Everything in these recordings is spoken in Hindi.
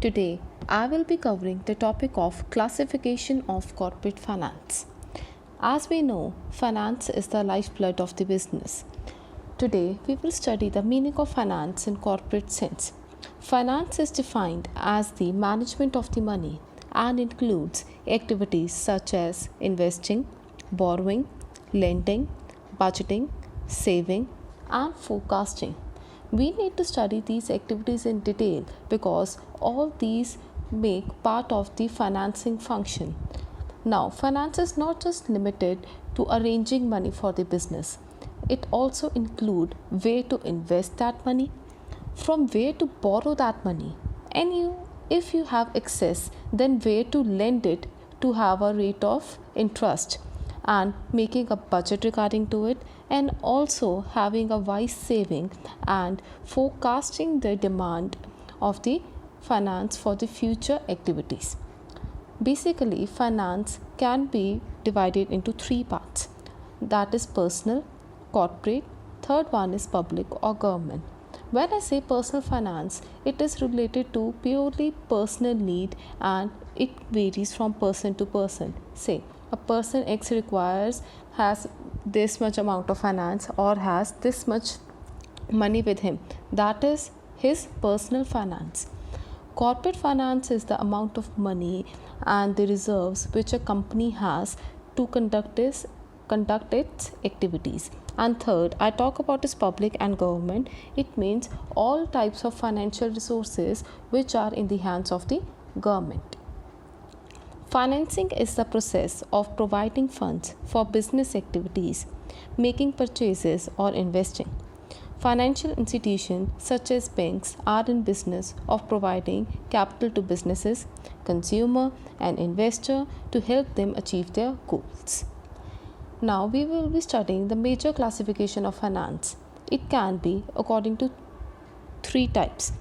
Today, I will be covering the topic of classification of corporate finance. As we know, finance is the lifeblood of the business. Today, we will study the meaning of finance in corporate sense. Finance is defined as the management of the money and includes activities such as investing, borrowing, lending, budgeting, saving, and forecasting. We need to study these activities in detail because all these make part of the financing function. Now, finance is not just limited to arranging money for the business. It also includes where to invest that money, from where to borrow that money, and if you have excess, then where to lend it to have a rate of interest, and making a budget regarding to it, and also having a wise saving and forecasting the demand of the finance for the future activities. Basically, finance can be divided into three parts, that is personal, corporate, third one is public or government. When I say personal finance, it is related to purely personal need and it varies from person to person. Say a person X has this much amount of finance or has this much money with him. That is his personal finance. Corporate finance is the amount of money and the reserves which a company has to conduct its activities. And third, I talk about is public and government. It means all types of financial resources which are in the hands of the government. Financing is the process of providing funds for business activities, making purchases or investing. Financial institutions such as banks are in business of providing capital to businesses, consumer and investor to help them achieve their goals. Now we will be studying the major classification of finance. It can be according to three types: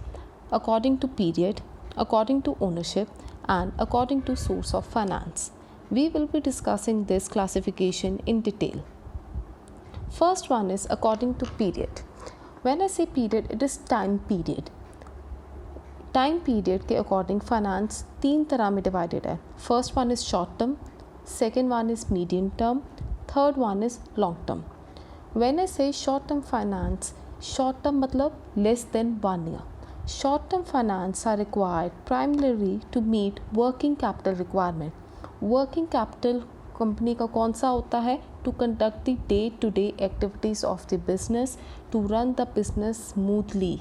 according to period, according to ownership, and according to source of finance. We will be discussing this classification in detail. First one is according to period. When I say period, it is time period. Time period के अकॉर्डिंग फाइनेंस तीन तरह में डिवाइडेड है. First one is short term, second one is medium term, third one is long term. When I say short term finance, short term मतलब less than 1 year. Short term finance are required primarily to meet working capital requirement. Working capital company का कौन सा होता है? To conduct the day-to-day activities of the business, to run the business smoothly.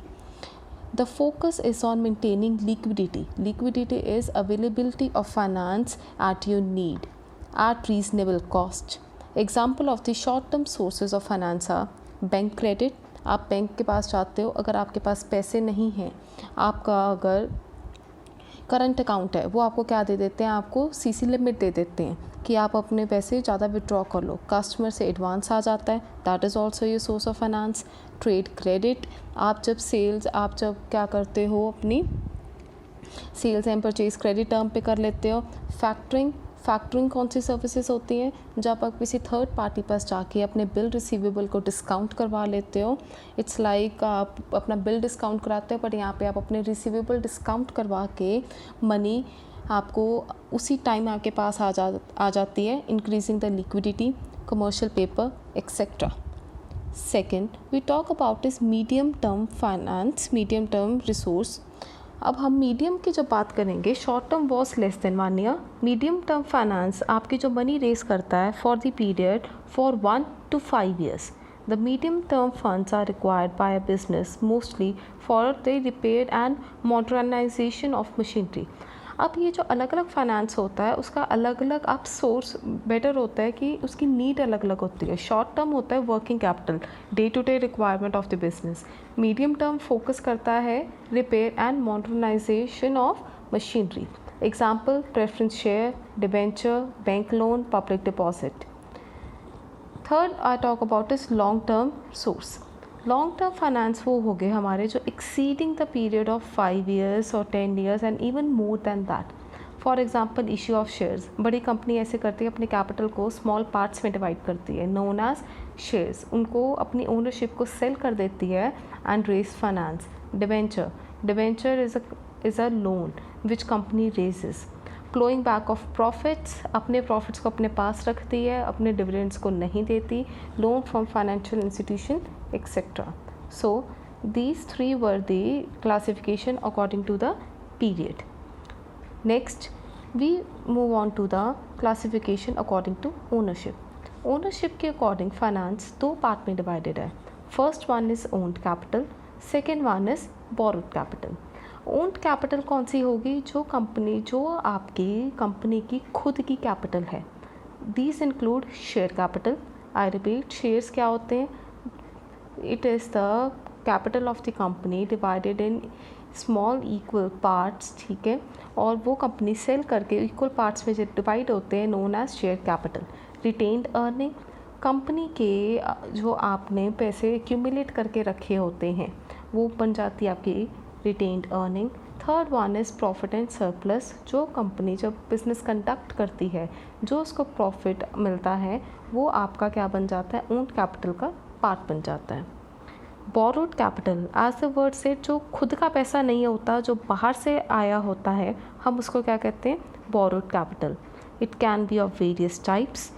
The focus is on maintaining liquidity. Liquidity is availability of finance at your need, at reasonable cost. Example of the short-term sources of finance are bank credit. आप बैंक के पास जाते हो, अगर आपके पास पैसे नहीं हैं, आपका अगर करंट अकाउंट है, वो आपको क्या दे देते हैं? आपको सीसी लिमिट दे देते हैं कि आप अपने पैसे ज़्यादा विड्रॉ कर लो. कस्टमर से एडवांस आ जाता है, that is also your source of finance. Trade credit, आप जब क्या करते हो, अपनी sales and purchase credit term पे कर लेते हो. फैक्टरिंग कौन सी सर्विसेज होती हैं? जब आप किसी थर्ड पार्टी पास जाके अपने बिल रिसीवेबल को डिस्काउंट करवा लेते हो. इट्स लाइक आप अपना बिल डिस्काउंट कराते हो, बट यहाँ पे आप अपने रिसीवेबल डिस्काउंट करवा के मनी आपको उसी टाइम आपके पास आ जाती है, increasing the liquidity, commercial paper etcetera. Second we talk about is medium term finance, medium term resource. अब हम मीडियम की जब बात करेंगे, short term was less than 1 year. Medium term finance आपकी जो मनी रेस करता है for the period for 1 to 5 years. The medium term funds are required by a business mostly for the repair and modernization of machinery. अब ये जो अलग अलग फाइनेंस होता है, उसका अलग अलग आप सोर्स बेटर होता है कि उसकी नीड अलग अलग होती है. शॉर्ट टर्म होता है working capital, day to day requirement of the business. Medium term focus करता है repair and modernisation of machinery. Example preference share, debenture, bank loan, public deposit. Third I talk about is long term source. Long term finance वो हो गए हमारे जो exceeding the period of 5 years और 10 years and even more than that. For example issue of shares. बड़ी कंपनी ऐसे करती है, अपने कैपिटल को स्मॉल पार्ट्स में डिवाइड करती है, नोन एज शेयर्स. उनको अपनी ओनरशिप को सेल कर देती है and raise finance. Debenture is a is a loan which company raises, flowing back of profits, अपने प्रॉफिट्स को अपने पास रखती है, अपने डिविडेंड्स को नहीं देती, loan from financial institution etcetera. So these three were the classification according to the period. Next we move on to the classification according to ownership. Ownership के according finance दो पार्ट में divided है. First one is owned capital, second one is borrowed capital. owned capital कौन सी होगी? जो आपकी कंपनी की खुद की कैपिटल है. These include share capital. I repeat, shares क्या होते हैं? It is the capital of the company divided in small equal parts, ठीक है, और वो कंपनी सेल करके इक्वल पार्ट्स में जो डिवाइड होते हैं known as share capital. Retained earning, company के जो आपने पैसे एक्यूमुलेट करके रखे होते हैं वो बन जाती है आपकी retained earning. Third one is profit and surplus, जो कंपनी जब बिज़नेस कंडक्ट करती है जो उसको प्रॉफिट मिलता है वो आपका क्या बन जाता है? ओन्ड कैपिटल का पार्ट बन जाता है. Borrowed capital as the word से जो खुद का पैसा नहीं होता, जो बाहर से आया होता है, हम उसको क्या कहते हैं? Borrowed capital. It can be of various types.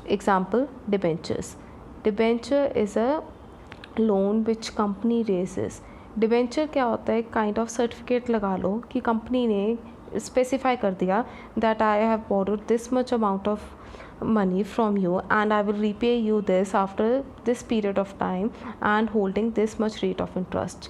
Example debentures. Debenture is a loan which company raises. Debenture क्या होता है? काइंड ऑफ सर्टिफिकेट लगा लो कि कंपनी ने स्पेसिफाई कर दिया that I have borrowed this much amount of money from you and I will repay you this after this period of time and holding this much rate of interest.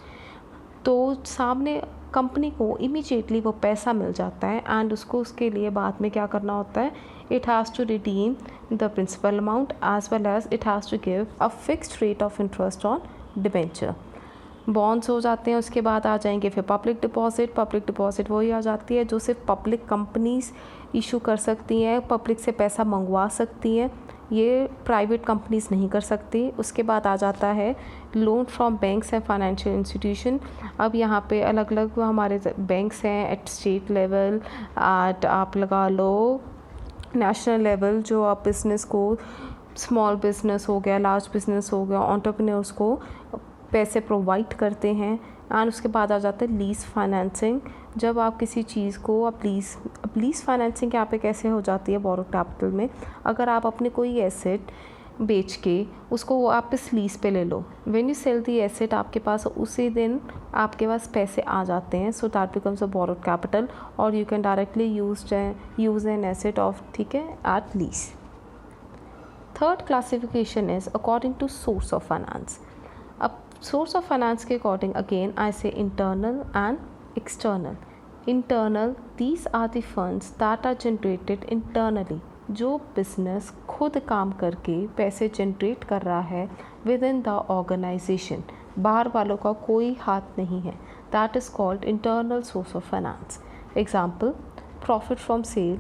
तो सामने कंपनी को इमीडिएटली वो पैसा मिल जाता है एंड उसको उसके लिए बाद में क्या करना होता है? It has to redeem the principal amount as well as it has to give a fixed rate of interest on debenture. Bonds हो जाते हैं, उसके बाद आ जाएंगे फिर पब्लिक डिपॉजिट. पब्लिक डिपॉजिट वही आ जाती है जो सिर्फ पब्लिक कंपनीज इशू कर सकती हैं, पब्लिक से पैसा मंगवा सकती हैं, ये प्राइवेट कंपनीज नहीं कर सकती. उसके बाद आ जाता है loan from banks and financial institution. अब यहाँ पे अलग अलग हमारे बैंक्स हैं एट स्टेट लेवल, एट आप लगा लो नेशनल लेवल, जो आप बिज़नेस को, स्मॉल बिज़नेस हो गया, लार्ज बिज़नेस हो गया, एंटरप्रेन्योर्स को पैसे प्रोवाइड करते हैं. एंड उसके बाद आ जाता है लीज़ फाइनेंसिंग. जब आप किसी चीज़ को आप लीज़ फाइनेंसिंग यहाँ पे कैसे हो जाती है? बोरोड कैपिटल में अगर आप अपने कोई एसेट बेच के उसको वापस लीज़ पे ले लो, when you sell the asset आपके पास उसी दिन आपके पास पैसे आ जाते हैं. So that becomes a borrowed capital और you can directly use an asset of, ठीक है, at lease. Third classification is according to source of finance. अब सोर्स ऑफ फाइनेंस के according again I say internal and external. Internal, these are the funds that are generated internally. जो बिजनेस खुद काम करके पैसे जनरेट कर रहा है विद इन द ऑर्गेनाइजेशन, बाहर वालों का कोई हाथ नहीं है. That is called internal source of finance. Example profit from sale,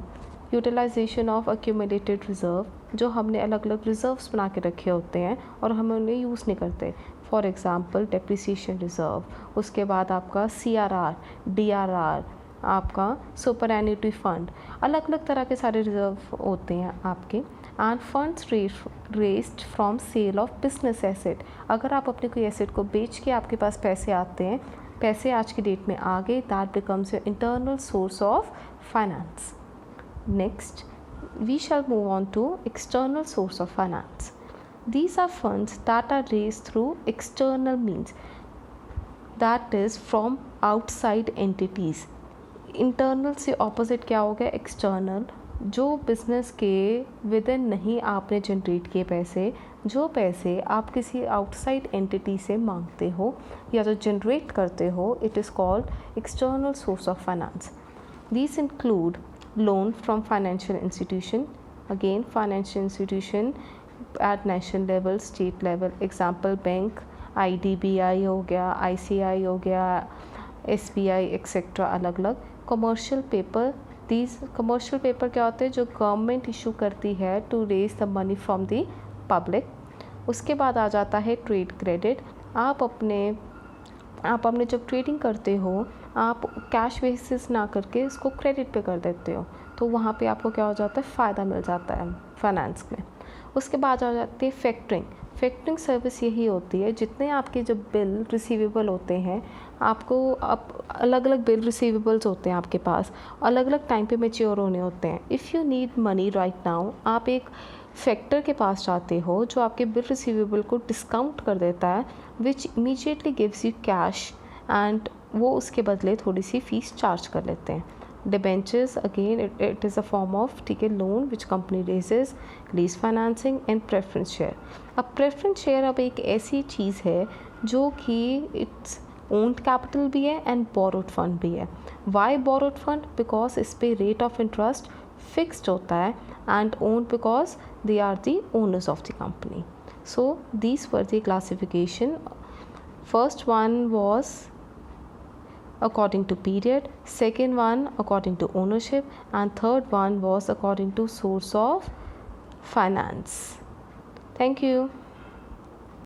utilisation of accumulated reserve, जो हमने अलग अलग रिजर्व्स बना के रखे होते हैं और हम उन्हें यूज़ नहीं करते. फॉर एग्ज़ाम्पल डेप्रिसिएशन रिज़र्व, उसके बाद आपका CRR, DRR, आपका सुपर एन्युटी फंड, अलग अलग तरह के सारे रिजर्व होते हैं आपके. And funds raised from sale of business asset. अगर आप अपने कोई एसेट को बेच के आपके पास पैसे आते हैं, पैसे आज की डेट में आ गए, that becomes your internal source of finance. Next we shall move on to external source of finance. These are funds that are raised through external means, that is from outside entities. Internal से opposite क्या हो गया? external. जो बिजनेस के विद इन नहीं आपने जनरेट किए पैसे, जो पैसे आप किसी आउटसाइड एंटिटी से मांगते हो या जो जनरेट करते हो, it is called external source of finance. These include loan from financial institution, again financial institution at national level, state level. Example bank, IDBI हो गया, ICI हो गया, SBI एक्सेट्रा, अलग अलग. Commercial paper, these commercial paper क्या होते हैं? जो गवर्नमेंट इशू करती है to raise the money from the public. उसके बाद आ जाता है ट्रेड क्रेडिट. आप अपने जब ट्रेडिंग करते हो, आप कैश बेसिस ना करके इसको क्रेडिट पे कर देते हो, तो वहाँ पे आपको क्या हो जाता है? फ़ायदा मिल जाता है फाइनेंस में. उसके बाद आ जाती है फैक्टरिंग. फैक्टरिंग सर्विस यही होती है, जितने आपके जब बिल रिसीवेबल होते हैं, आपको अलग अलग बिल रिसीवेबल्स होते हैं आपके पास, अलग अलग टाइम पे मैच्योर होने होते हैं. If you need money right now, आप एक फैक्टर के पास जाते हो जो आपके बिल रिसीवेबल को डिस्काउंट कर देता है, which immediately gives you cash, and वो उसके बदले थोड़ी सी फ़ीस चार्ज कर लेते हैं. Debentures, again it is a form of, ठीक है, loan which company raises, lease financing and preference share. अब प्रेफरेंस शेयर अब एक ऐसी चीज़ है जो कि इट्स ओन्ड कैपिटल भी है एंड बोरोड फंड भी है. Y borrowed fund? बिकॉज इस पे रेट ऑफ इंटरेस्ट फिक्स्ड होता है, and owned because they are the owners of the company. So these were the classification. First one was according to period, second one according to ownership, and third one was according to source of finance. Thank you.